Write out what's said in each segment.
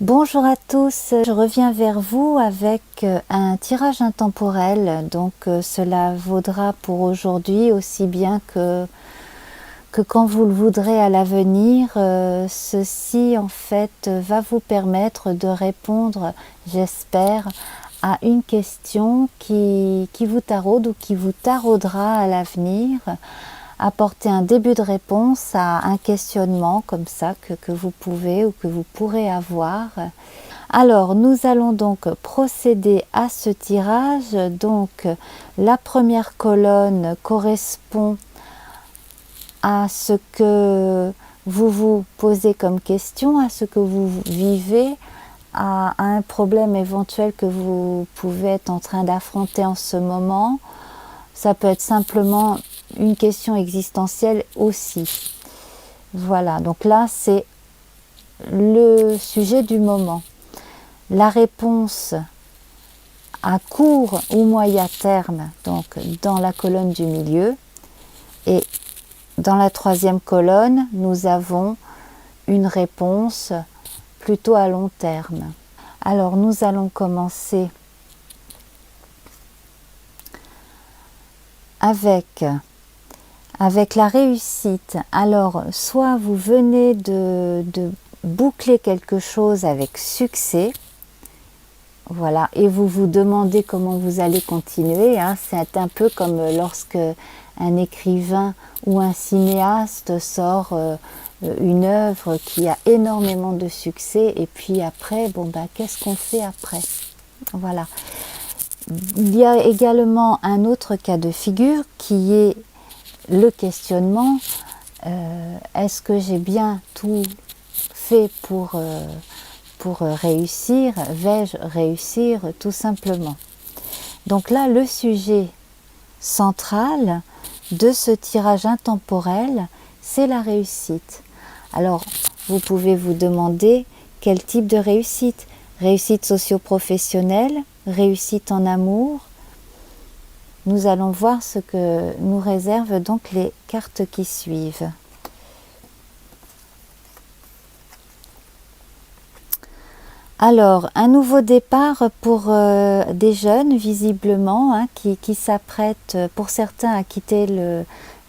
Bonjour à tous, je reviens vers vous avec un tirage intemporel, donc cela vaudra pour aujourd'hui aussi bien que quand vous le voudrez à l'avenir. Ceci en fait va vous permettre de répondre, j'espère, à une question qui vous taraude ou qui vous taraudera à l'avenir, apporter un début de réponse à un questionnement comme ça que vous pouvez ou que vous pourrez avoir. Alors nous allons donc procéder à ce tirage. Donc la première colonne correspond à ce que vous vous posez comme question, à ce que vous vivez, à un problème éventuel que vous pouvez être en train d'affronter en ce moment. Ça peut être simplement une question existentielle aussi. Voilà, donc là c'est le sujet du moment. La réponse à court ou moyen terme, donc dans la colonne du milieu, et dans la troisième colonne, nous avons une réponse plutôt à long terme. Alors nous allons commencer avec la réussite. Alors soit vous venez de boucler quelque chose avec succès, voilà, et vous vous demandez comment vous allez continuer, hein. C'est un peu comme lorsque un écrivain ou un cinéaste sort une œuvre qui a énormément de succès, et puis après, bon ben, qu'est-ce qu'on fait après? Voilà. Il y a également un autre cas de figure qui est le questionnement. Est-ce que j'ai bien tout fait pour réussir? Vais-je réussir tout simplement? Donc là, le sujet central de ce tirage intemporel, c'est la réussite. Alors, vous pouvez vous demander quel type de réussite? Réussite socio-professionnelle, réussite en amour. Nous allons voir ce que nous réservent donc les cartes qui suivent. Alors, un nouveau départ pour des jeunes, visiblement, hein, qui s'apprêtent, pour certains, à quitter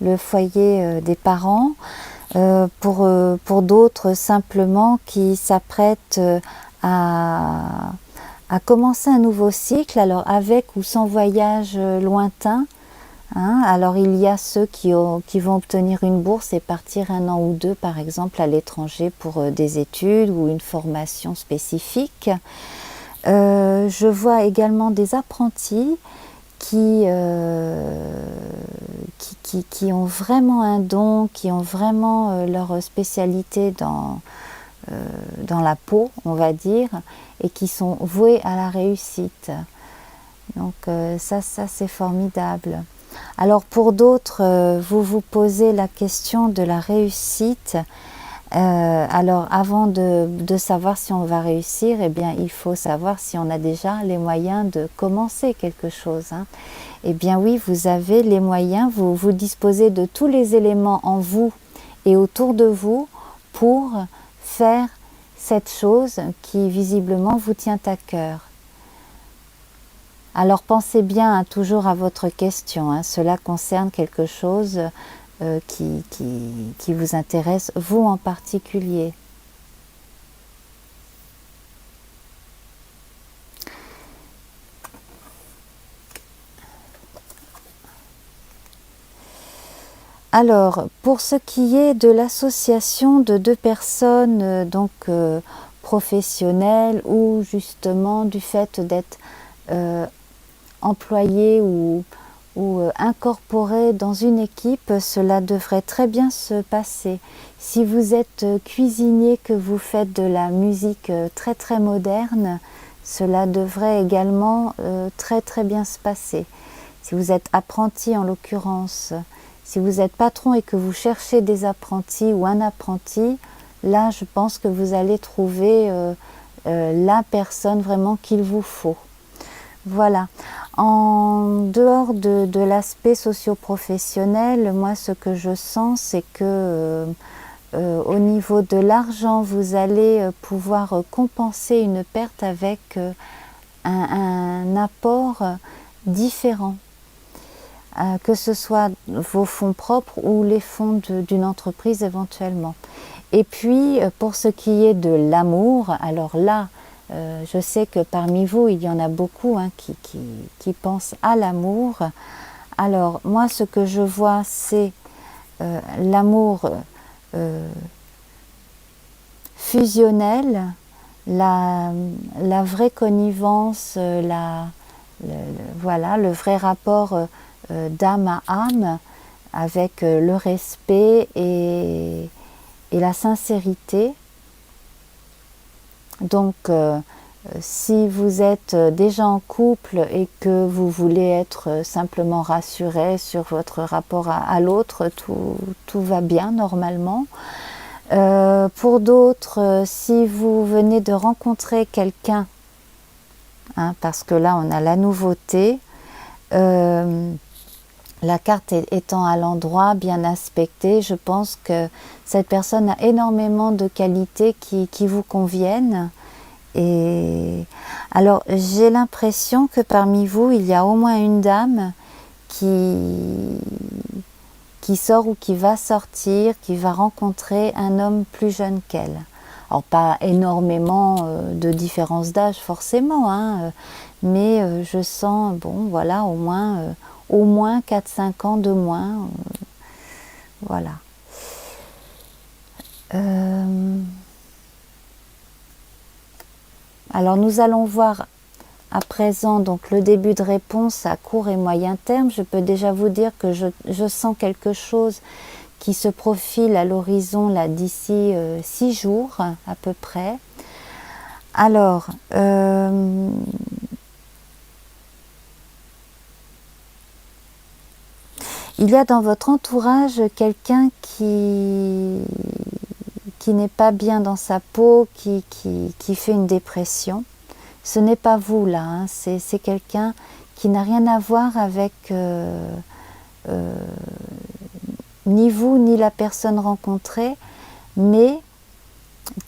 le foyer des parents, pour d'autres, simplement, qui s'apprêtent à commencer un nouveau cycle, alors avec ou sans voyage lointain. Hein. Alors il y a ceux qui vont obtenir une bourse et partir 1 an ou 2 par exemple à l'étranger pour des études ou une formation spécifique. Je vois également des apprentis qui ont vraiment un don, qui ont vraiment leur spécialité dans la peau, on va dire, et qui sont voués à la réussite. Donc ça c'est formidable. Alors pour d'autres, vous vous posez la question de la réussite. Alors avant de savoir si on va réussir, eh bien il faut savoir si on a déjà les moyens de commencer quelque chose. Hein. Eh bien oui, vous avez les moyens, vous disposez de tous les éléments en vous et autour de vous pour faire cette chose qui visiblement vous tient à cœur. Alors pensez bien hein, toujours à votre question, hein. Cela concerne quelque chose qui vous intéresse, vous en particulier. Alors, pour ce qui est de l'association de deux personnes, professionnelles, ou justement du fait d'être employé ou incorporé dans une équipe, cela devrait très bien se passer. Si vous êtes cuisinier, que vous faites de la musique très très moderne, cela devrait également très très bien se passer. Si vous êtes apprenti en l'occurrence, si vous êtes patron et que vous cherchez des apprentis ou un apprenti, là je pense que vous allez trouver la personne vraiment qu'il vous faut. Voilà. En dehors de l'aspect socio-professionnel, moi ce que je sens c'est que au niveau de l'argent, vous allez pouvoir compenser une perte avec un apport différent, que ce soit vos fonds propres ou les fonds d'une entreprise éventuellement. Et puis pour ce qui est de l'amour, alors là, je sais que parmi vous, il y en a beaucoup qui pensent à l'amour. Alors moi, ce que je vois, c'est l'amour fusionnel, la vraie connivence, voilà, le vrai rapport d'âme à âme, avec le respect et la sincérité. Donc si vous êtes déjà en couple et que vous voulez être simplement rassuré sur votre rapport à l'autre, tout va bien normalement. Pour d'autres, si vous venez de rencontrer quelqu'un, hein, parce que là on a la nouveauté, la carte étant à l'endroit, bien aspectée, je pense que cette personne a énormément de qualités qui vous conviennent. Et alors j'ai l'impression que parmi vous, il y a au moins une dame qui sort ou qui va sortir, qui va rencontrer un homme plus jeune qu'elle. Alors pas énormément de différence d'âge forcément, hein, mais je sens, bon voilà, au moins 4-5 ans de moins, voilà. Alors nous allons voir à présent donc le début de réponse à court et moyen terme. Je peux déjà vous dire que je sens quelque chose qui se profile à l'horizon là d'ici 6 jours à peu près. Alors, il y a dans votre entourage quelqu'un qui n'est pas bien dans sa peau, qui fait une dépression. Ce n'est pas vous là, hein, c'est quelqu'un qui n'a rien à voir avec ni vous ni la personne rencontrée, mais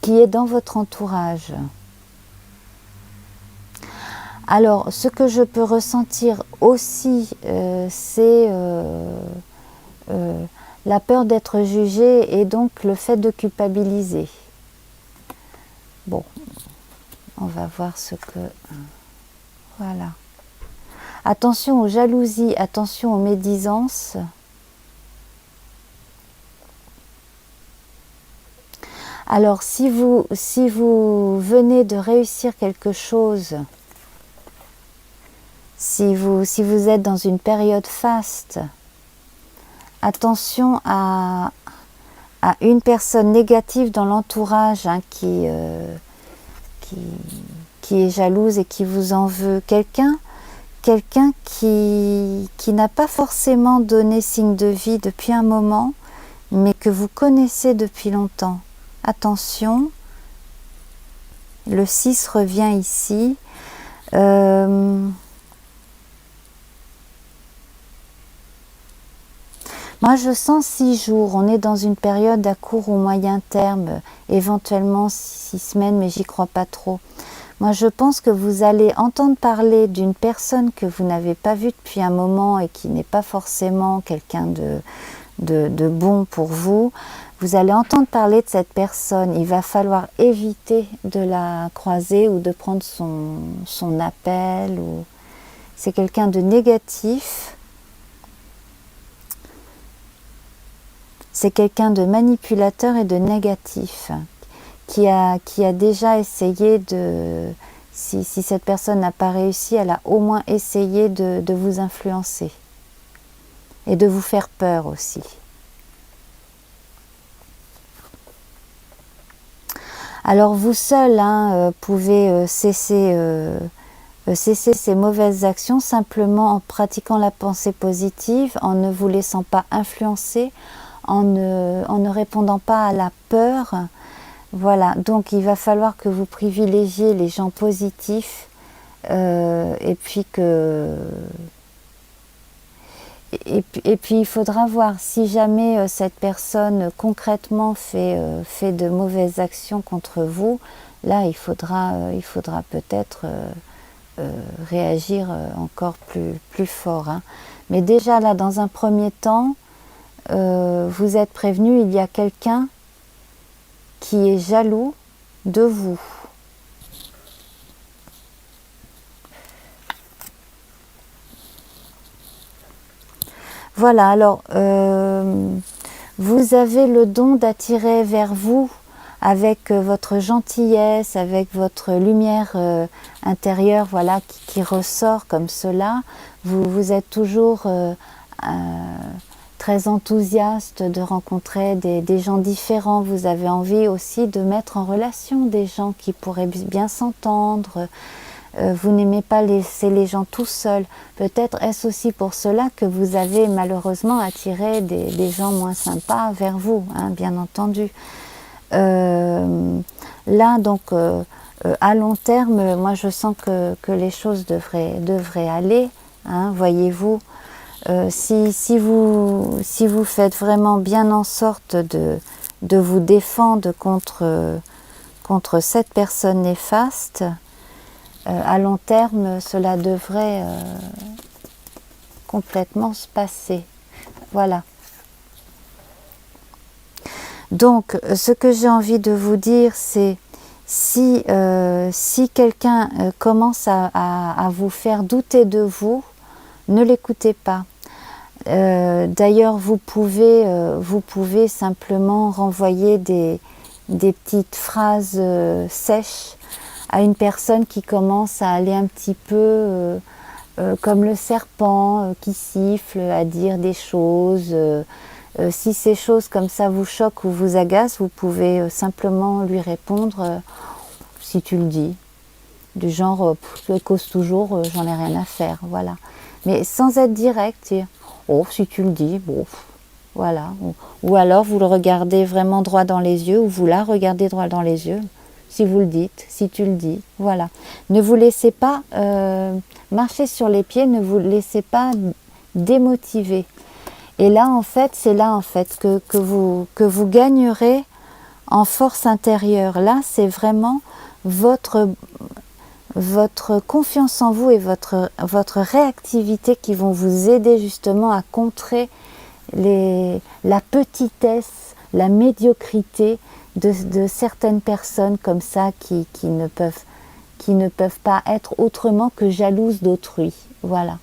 qui est dans votre entourage. Alors, ce que je peux ressentir aussi, c'est la peur d'être jugée et donc le fait de culpabiliser. Bon, on va voir ce que... Voilà. Attention aux jalousies, attention aux médisances. Alors, si vous venez de réussir quelque chose, si vous êtes dans une période faste, attention à une personne négative dans l'entourage, hein, qui est jalouse et qui vous en veut. Quelqu'un qui n'a pas forcément donné signe de vie depuis un moment, mais que vous connaissez depuis longtemps. Attention, le 6 revient ici. Moi, je sens 6 jours. On est dans une période à court ou moyen terme, éventuellement 6 semaines, mais j'y crois pas trop. Moi, je pense que vous allez entendre parler d'une personne que vous n'avez pas vue depuis un moment et qui n'est pas forcément quelqu'un de bon pour vous. Vous allez entendre parler de cette personne. Il va falloir éviter de la croiser ou de prendre son appel. C'est quelqu'un de négatif. C'est quelqu'un de manipulateur et de négatif, qui a déjà essayé de... Si cette personne n'a pas réussi, elle a au moins essayé de vous influencer et de vous faire peur aussi. Alors vous seul, hein, pouvez cesser ces mauvaises actions simplement en pratiquant la pensée positive, en ne vous laissant pas influencer, en ne répondant pas à la peur. Voilà, donc il va falloir que vous privilégiez les gens positifs et puis et puis il faudra voir si jamais cette personne concrètement fait de mauvaises actions contre vous. Là, il faudra peut-être réagir encore plus fort, hein. Mais déjà là, dans un premier temps, vous êtes prévenu, il y a quelqu'un qui est jaloux de vous. Voilà, alors vous avez le don d'attirer vers vous avec votre gentillesse, avec votre lumière intérieure, voilà, qui ressort comme cela. Vous êtes toujours très enthousiaste de rencontrer des gens différents. Vous avez envie aussi de mettre en relation des gens qui pourraient bien s'entendre. Vous n'aimez pas laisser les gens tout seuls. Peut-être est-ce aussi pour cela que vous avez malheureusement attiré des gens moins sympas vers vous, hein, bien entendu. Là, donc, à long terme, moi je sens que les choses devraient aller, hein, voyez-vous. Si vous faites vraiment bien en sorte de vous défendre contre cette personne néfaste, à long terme, cela devrait complètement se passer. Voilà. Donc, ce que j'ai envie de vous dire, c'est si quelqu'un commence à vous faire douter de vous, ne l'écoutez pas. D'ailleurs, vous pouvez simplement renvoyer des petites phrases sèches à une personne qui commence à aller un petit peu comme le serpent qui siffle, à dire des choses. Si ces choses comme ça vous choquent ou vous agacent, vous pouvez simplement lui répondre si tu le dis, du genre je cause toujours, j'en ai rien à faire, voilà. Mais sans être direct, dire oh si tu le dis, bon, voilà. Ou alors vous le regardez vraiment droit dans les yeux, ou vous la regardez droit dans les yeux. Si vous le dites, si tu le dis, voilà. Ne vous laissez pas marcher sur les pieds, ne vous laissez pas démotiver. Et là, en fait, c'est là en fait que vous gagnerez en force intérieure. Là, c'est vraiment votre confiance en vous et votre réactivité qui vont vous aider justement à contrer la petitesse, la médiocrité de certaines personnes comme ça qui ne peuvent pas être autrement que jalouses d'autrui. Voilà.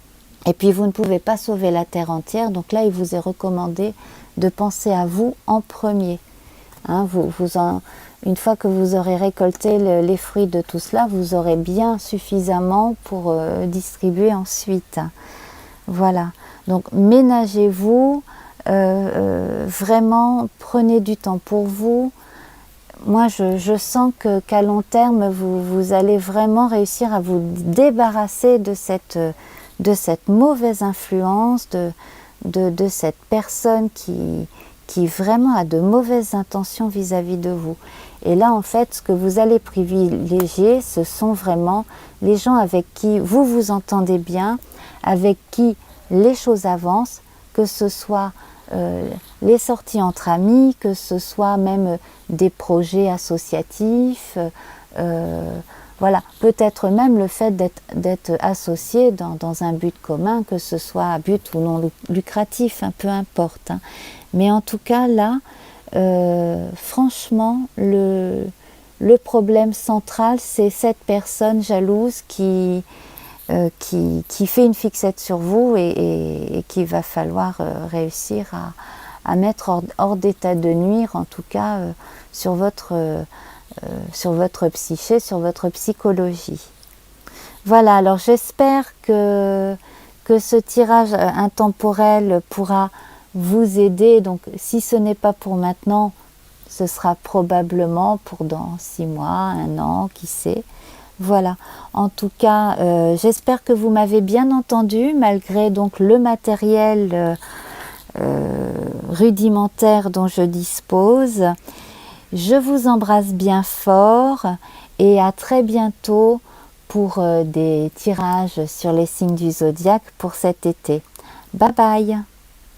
Et puis vous ne pouvez pas sauver la terre entière, donc là il vous est recommandé de penser à vous en premier. Hein, une fois que vous aurez récolté les fruits de tout cela, vous aurez bien suffisamment pour distribuer ensuite. Voilà. Donc ménagez-vous, vraiment prenez du temps pour vous. Moi je sens qu'à long terme vous allez vraiment réussir à vous débarrasser de cette mauvaise influence, de cette personne qui vraiment a de mauvaises intentions vis-à-vis de vous. Et là, en fait, ce que vous allez privilégier, ce sont vraiment les gens avec qui vous vous entendez bien, avec qui les choses avancent, que ce soit les sorties entre amis, que ce soit même des projets associatifs, voilà, peut-être même le fait d'être associé dans un but commun, que ce soit à but ou non lucratif, hein, peu importe. Hein. Mais en tout cas, là, franchement, le problème central, c'est cette personne jalouse qui fait une fixette sur vous et qu'il va falloir réussir à mettre hors d'état de nuire, en tout cas, sur votre psyché, sur votre psychologie. Voilà, alors j'espère que ce tirage intemporel pourra vous aider. Donc si ce n'est pas pour maintenant, ce sera probablement pour dans 6 mois, 1 an, qui sait. Voilà, en tout cas, j'espère que vous m'avez bien entendu, malgré donc le matériel rudimentaire dont je dispose. Je vous embrasse bien fort et à très bientôt pour des tirages sur les signes du zodiaque pour cet été. Bye bye.